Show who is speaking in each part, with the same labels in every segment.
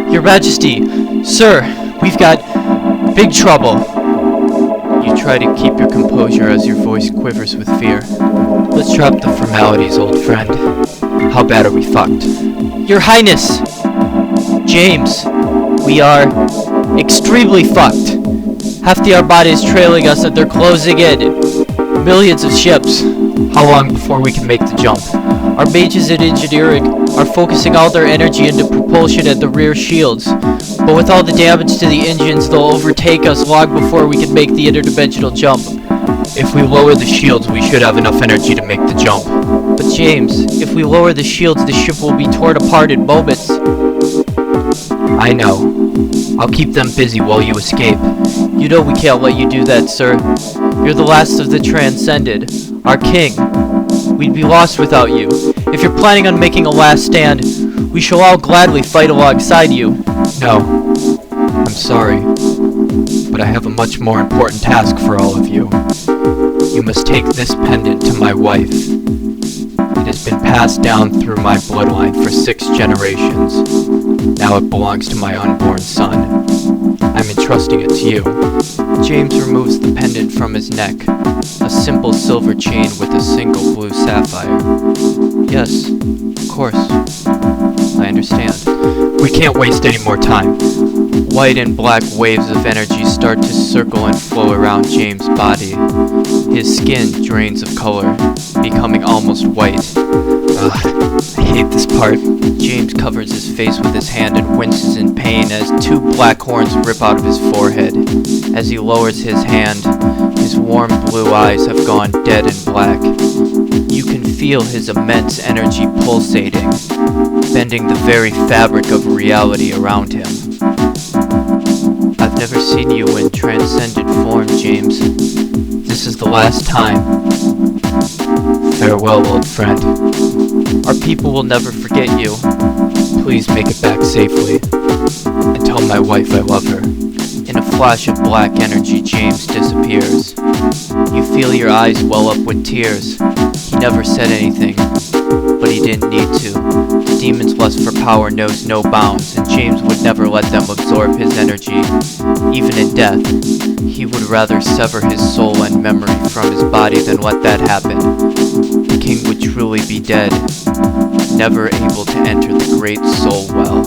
Speaker 1: Your Majesty, sir, we've got big trouble. You try to keep your composure as your voice quivers with fear.
Speaker 2: Let's drop the formalities, old friend. How bad are we fucked?
Speaker 1: Your Highness! James, we are extremely fucked. Half the Armada is trailing us and they're closing in. Millions of ships.
Speaker 2: How long before we can make the jump?
Speaker 1: Our mages in engineering are focusing all their energy into propulsion at the rear shields. But with all the damage to the engines, they'll overtake us long before we can make the interdimensional jump.
Speaker 2: If we lower the shields, we should have enough energy to make the jump.
Speaker 1: But James, if we lower the shields, the ship will be torn apart in moments.
Speaker 2: I know. I'll keep them busy while you escape.
Speaker 1: You know we can't let you do that, sir. You're the last of the transcended, our king. We'd be lost without you. If you're planning on making a last stand, we shall all gladly fight alongside you.
Speaker 2: No. I'm sorry. But I have a much more important task for all of you. You must take this pendant to my wife. It has been passed down through my bloodline for 6 generations. Now it belongs to my unborn son. I'm entrusting it to you.
Speaker 1: James removes the pendant from his neck, a simple silver chain with a single blue sapphire. Yes, of course. I understand.
Speaker 2: We can't waste any more time.
Speaker 1: White and black waves of energy start to circle and flow around James' body. His skin drains of color, becoming almost white.
Speaker 2: I hate this part.
Speaker 1: James covers his face with his hand and winces in pain as 2 black horns rip out of his forehead. As he lowers his hand, his warm blue eyes have gone dead and black. You can feel his immense energy pulsating, bending the very fabric of reality around him. I've never seen you in transcendent form, James. This is the last time.
Speaker 2: Farewell, old friend.
Speaker 1: Our people will never forget you.
Speaker 2: Please make it back safely. And tell my wife I love her.
Speaker 1: In a flash of black energy, James disappears. You feel your eyes well up with tears. He never said anything, but he didn't need to. The demon's lust for power knows no bounds, and James would never let them absorb his energy. Even in death, he would rather sever his soul and memory from his body than let that happen. The king would truly be dead, never able to enter the great soul well.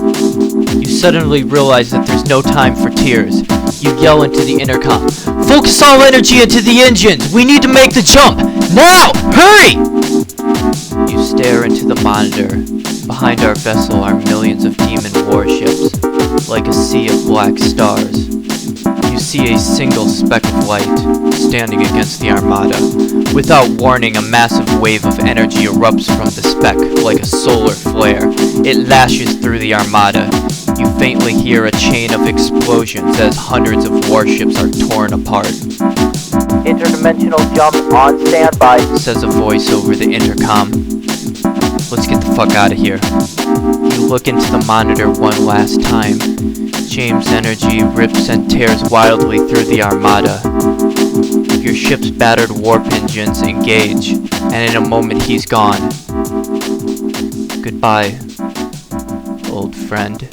Speaker 1: You suddenly realize that there's no time for tears. You yell into the intercom, "Focus all energy into the engines! We need to make the jump! Now! Hurry!" You stare into the monitor. Behind our vessel are millions of demon warships, like a sea of black stars. You see a single speck of light standing against the Armada. Without warning, a massive wave of energy erupts from the speck like a solar flare. It lashes through the Armada. You faintly hear a chain of explosions as hundreds of warships are torn apart.
Speaker 3: Interdimensional jump on standby,
Speaker 1: says a voice over the intercom. Let's get the fuck out of here. You look into the monitor one last time. James' energy rips and tears wildly through the Armada. Your ship's battered warp engines engage, and in a moment he's gone. Goodbye, old friend.